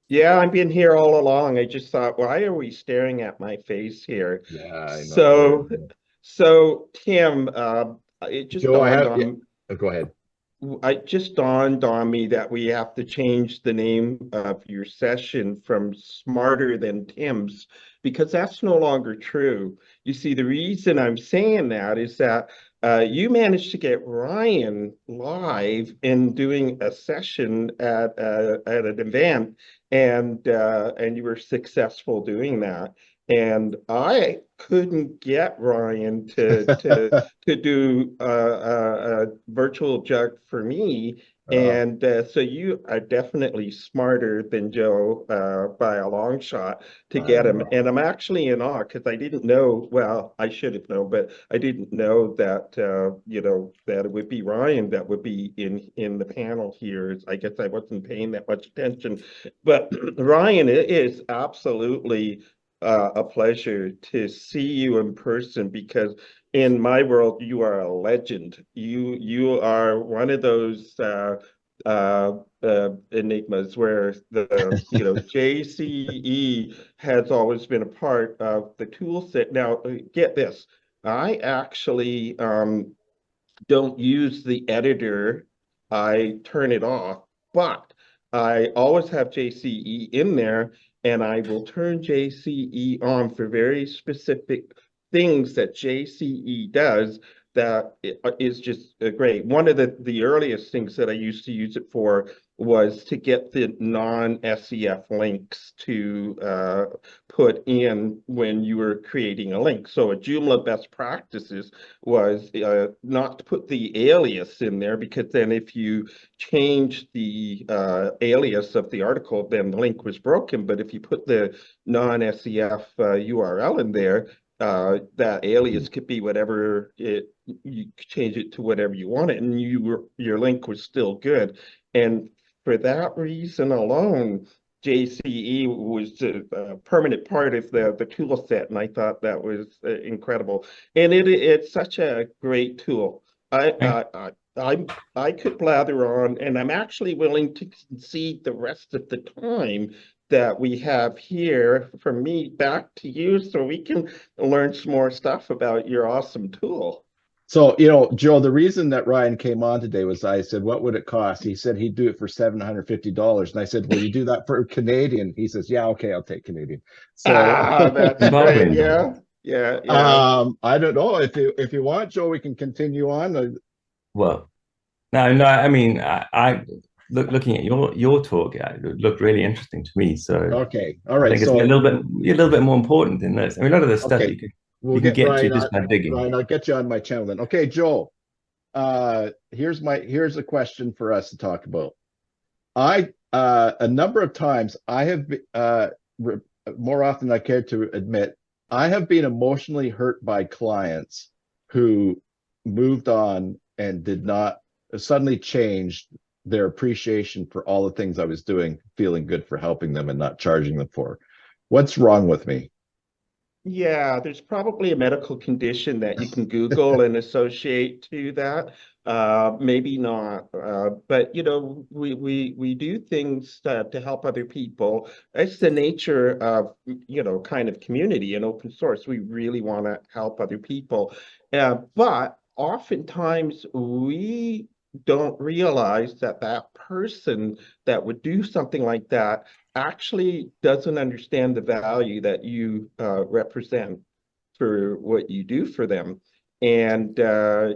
Yeah, I've been here all along. I just thought, why are we staring at my face here? Yeah, I know. So, so Tim, it just Joe, I dawned have, yeah, on go ahead. it just dawned on me that we have to change the name of your session from Smarter Than Tim's because that's no longer true. You see, the reason I'm saying that is that you managed to get Ryan live and doing a session at an event, and you were successful doing that. And I couldn't get Ryan to do a virtual jug for me. Uh, And so you are definitely smarter than Joe by a long shot to I get him. know. And I'm actually in awe because I didn't know, well, I should have known, but I didn't know that that it would be Ryan that would be in the panel here. I guess I wasn't paying that much attention. But Ryan, it is absolutely a pleasure to see you in person because in my world, you are a legend. You are one of those enigmas where the JCE has always been a part of the tool set. Now, get this. I actually don't use the editor. I turn it off, but I always have JCE in there and I will turn JCE on for very specific things that JCE does that is just great. One of the earliest things that I used to use it for was to get the non-SEF links to put in when you were creating a link. So a Joomla best practices was not to put the alias in there because then if you change the alias of the article, then the link was broken. But if you put the non-SEF URL in there, that alias could be whatever you change it to whatever you want it, and your link was still good. And for that reason alone, JCE was a permanent part of the tool set, and I thought that was incredible. And it's such a great tool. I Thank, I I I could blather on, and I'm actually willing to concede the rest of the time that we have here from me back to you, so we can learn some more stuff about your awesome tool. So, Joe, the reason that Ryan came on today was I said, what would it cost? He said he'd do it for $750. And I said, will you do that for Canadian? He says, yeah, okay, I'll take Canadian. So Ah, that's great. Zimbabwean. Yeah, yeah, yeah. I don't know if you want, Joe, we can continue on. Well, no, no. I mean, I looking at your talk, yeah, it looked really interesting to me. So Okay, all I right. think it's a So little bit more important in this. I mean, a lot of the stuff okay, we'll you can get get to Ryan on. just by digging. Ryan, I'll get you on my channel then. Okay, Joel. Here's a question for us to talk about. I A number of times I have re- more often than I care to admit, I have been emotionally hurt by clients who moved on and did not suddenly changed their appreciation for all the things I was doing, feeling good for helping them and not charging them for. What's wrong with me? Yeah, there's probably a medical condition that you can Google and associate to that. Maybe not, but we do things to help other people. It's the nature of kind of community and open source. We really want to help other people, but oftentimes we don't realize that that person that would do something like that actually doesn't understand the value that you represent for what you do for them. And there's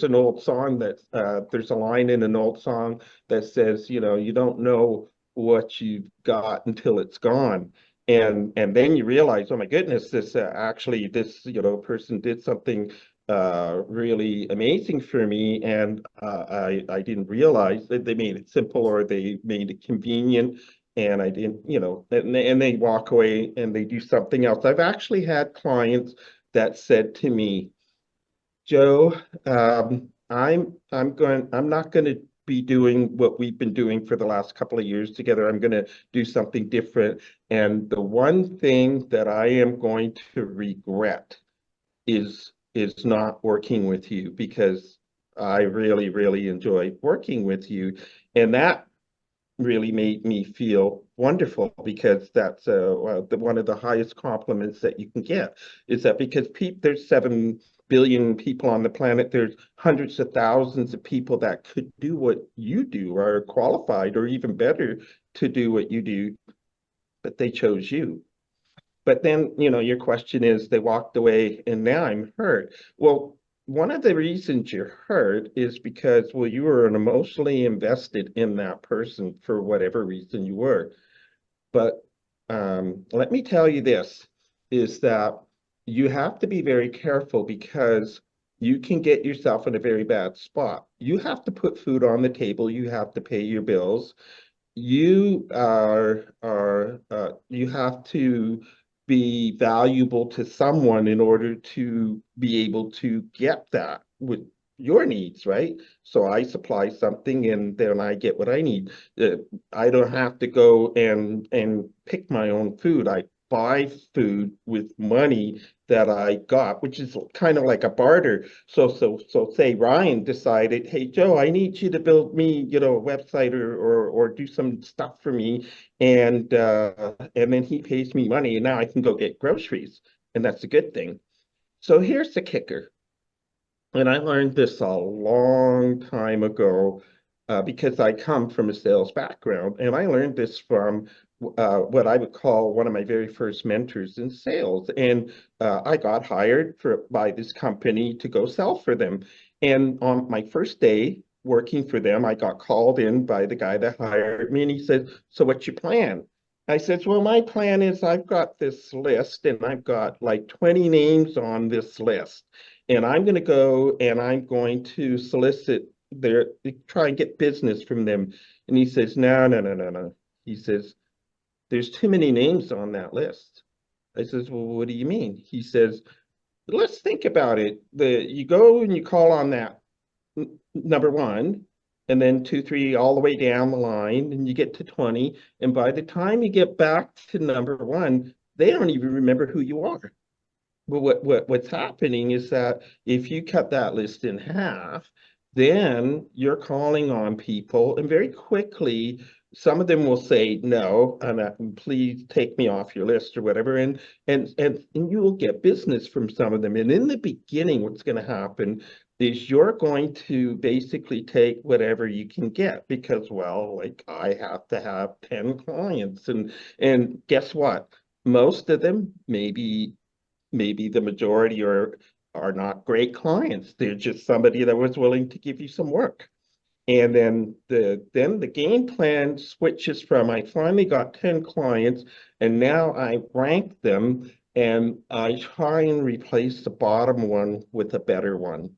an old song there's a line in an old song that says, you don't know what you've got until it's gone. And then you realize, oh my goodness, this person did something really amazing for me, and I didn't realize that they made it simple or they made it convenient, and I didn't, and they walk away and they do something else. I've actually had clients that said to me, Joe, I'm not going to be doing what we've been doing for the last couple of years together. I'm going to do something different. And the one thing that I am going to regret is not working with you because I really, really enjoy working with you. And that really made me feel wonderful, because that's one of the highest compliments that you can get, is that because there's 7 billion people on the planet, there's hundreds of thousands of people that could do what you do, or are qualified, or even better to do what you do, but they chose you. But then, your question is, they walked away and now I'm hurt. Well, one of the reasons you're hurt is because, well, you were emotionally invested in that person for whatever reason you were. But let me tell you this, is that you have to be very careful, because you can get yourself in a very bad spot. You have to put food on the table, you have to pay your bills, you have to be valuable to someone in order to be able to get that with your needs, right? So I supply something and then I get what I need. I don't have to go and pick my own food. I buy food with money that I got, which is kind of like a barter. So say Ryan decided, hey Joe, I need you to build me, a website, or do some stuff for me, and then he pays me money, and now I can go get groceries, and that's a good thing. So here's the kicker, and I learned this a long time ago, because I come from a sales background, and I learned this from what I would call one of my very first mentors in sales. And I got hired by this company to go sell for them. And on my first day working for them, I got called in by the guy that hired me, and he said, "So what's your plan?" I said, "Well, my plan is I've got this list, and I've got like 20 names on this list, and I'm going to go and I'm going to solicit try and get business from them." And he says, "No, no, no, no, no." He says, "There's too many names on that list." I says, "Well, what do you mean?" He says, "Let's think about it. You go and you call on that number one, and then two, three, all the way down the line, and you get to 20. And by the time you get back to number one, they don't even remember who you are." Well, what's happening is that if you cut that list in half, then you're calling on people, and very quickly, some of them will say no, and please take me off your list or whatever, and you will get business from some of them. And in the beginning, what's going to happen is you're going to basically take whatever you can get, because, well, like, I have to have 10 clients, and guess what? Most of them, maybe the majority are not great clients. They're just somebody that was willing to give you some work. And then the game plan switches from, I finally got 10 clients, and now I rank them, and I try and replace the bottom one with a better one.